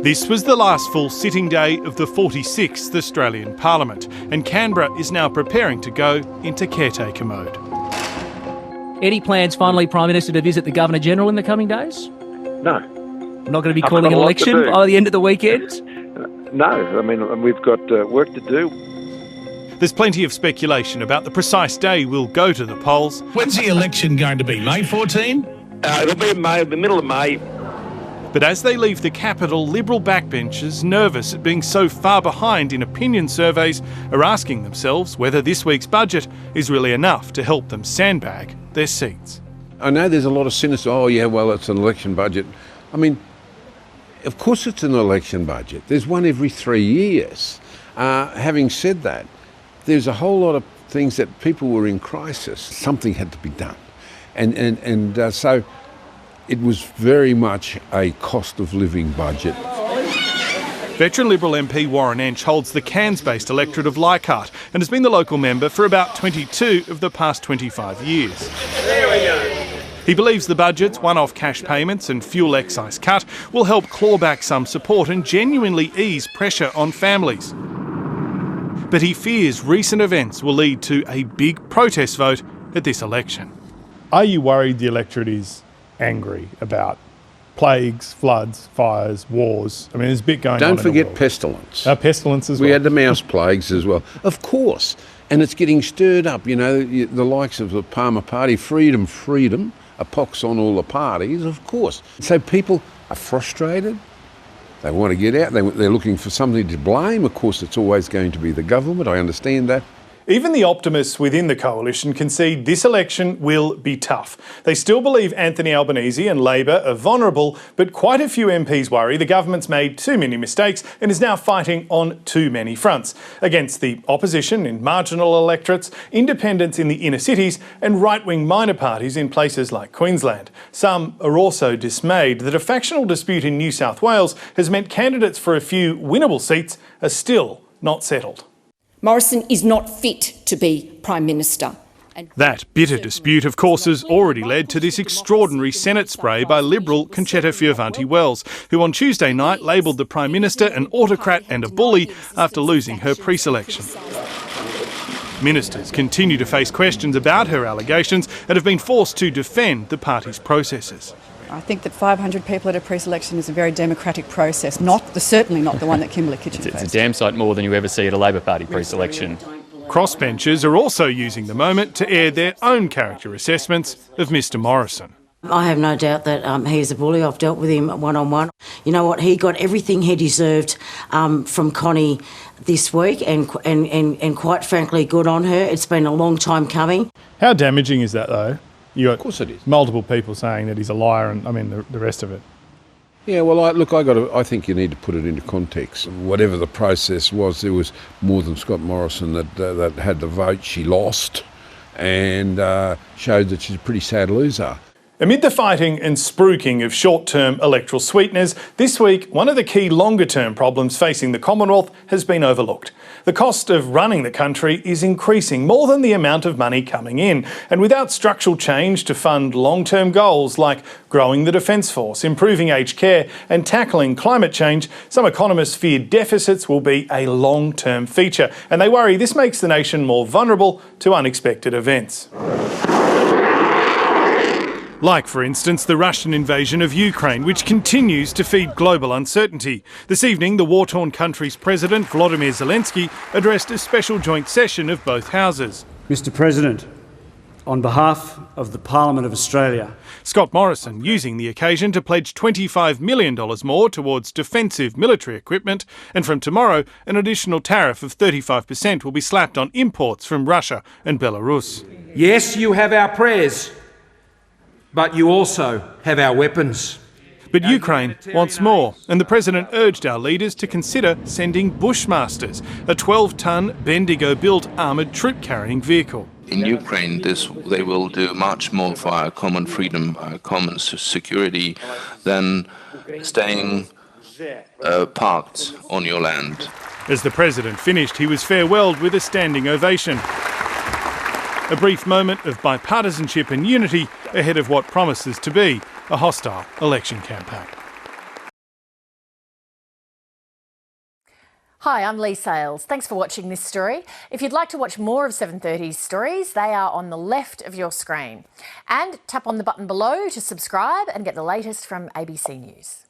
This was the last full sitting day of the 46th Australian Parliament, and Canberra is now preparing to go into caretaker mode. Any plans, finally, Prime Minister, to visit the Governor-General in the coming days? No. Not going to be calling an election by the end of the weekend? No, I mean, we've got work to do. There's plenty of speculation about the precise day we'll go to the polls. When's the election going to be? May 14? It'll be in May, the middle of May. But as they leave the capital, Liberal backbenchers, nervous at being so far behind in opinion surveys, are asking themselves whether this week's budget is really enough to help them sandbag their seats. I know there's a lot of cynicism. Oh, yeah, well, it's an election budget. I mean, of course it's an election budget. There's one every 3 years. Having said that, there's a whole lot of things that people were in crisis. Something had to be done. And so it was very much a cost of living budget. Veteran Liberal MP Warren Entsch holds the Cairns-based electorate of Leichhardt and has been the local member for about 22 of the past 25 years. There we go. He believes the budget's one-off cash payments and fuel excise cut will help claw back some support and genuinely ease pressure on families. But he fears recent events will lead to a big protest vote at this election. Are you worried the electorate is angry about plagues, floods, fires, wars? I mean, there's a bit going on. Don't forget pestilence. Pestilence as well. We had the mouse plagues as well. Of course. And it's getting stirred up, you know, the likes of the Palmer Party, freedom, a pox on all the parties, of course. So people are frustrated. They want to get out. They're looking for something to blame. Of course, it's always going to be the government. I understand that. Even the optimists within the coalition concede this election will be tough. They still believe Anthony Albanese and Labor are vulnerable, but quite a few MPs worry the government's made too many mistakes and is now fighting on too many fronts against the opposition in marginal electorates, independents in the inner cities and right-wing minor parties in places like Queensland. Some are also dismayed that a factional dispute in New South Wales has meant candidates for a few winnable seats are still not settled. Morrison is not fit to be Prime Minister. That bitter dispute, of course, has already led to this extraordinary Senate spray by Liberal Concetta Fierravanti-Wells, who on Tuesday night labelled the Prime Minister an autocrat and a bully after losing her pre-selection. Ministers continue to face questions about her allegations and have been forced to defend the party's processes. I think that 500 people at a pre-selection is a very democratic process, certainly not the one that Kimberley Kitchen faced. It's a damn sight more than you ever see at a Labor Party pre-selection. Crossbenchers are also using the moment to air their own character assessments of Mr Morrison. I have no doubt that he is a bully. I've dealt with him one-on-one. You know what? He got everything he deserved from Connie this week, and quite frankly, good on her. It's been a long time coming. How damaging is that, though? Of course it is. Multiple people saying that he's a liar and, the rest of it. Yeah, well, I think you need to put it into context. Whatever the process was, there was more than Scott Morrison that had the vote. She lost and showed that she's a pretty sad loser. Amid the fighting and spruiking of short-term electoral sweeteners, this week one of the key longer-term problems facing the Commonwealth has been overlooked. The cost of running the country is increasing more than the amount of money coming in, and without structural change to fund long-term goals like growing the Defence Force, improving aged care and tackling climate change, some economists fear deficits will be a long-term feature, and they worry this makes the nation more vulnerable to unexpected events. Like, for instance, the Russian invasion of Ukraine, which continues to feed global uncertainty. This evening, the war-torn country's president, Volodymyr Zelensky, addressed a special joint session of both houses. Mr President, on behalf of the Parliament of Australia. Scott Morrison using the occasion to pledge $25 million more towards defensive military equipment, and from tomorrow, an additional tariff of 35% will be slapped on imports from Russia and Belarus. Yes, you have our prayers, but you also have our weapons. But Ukraine wants more, and the President urged our leaders to consider sending Bushmasters, a 12-tonne Bendigo-built armoured troop-carrying vehicle. In Ukraine, they will do much more for our common freedom, our common security, than staying parked on your land. As the President finished, he was farewelled with a standing ovation. A brief moment of bipartisanship and unity ahead of what promises to be a hostile election campaign. Hi, I'm Lee Sales. Thanks for watching this story. If you'd like to watch more of 730's stories, they are on the left of your screen. And tap on the button below to subscribe and get the latest from ABC News.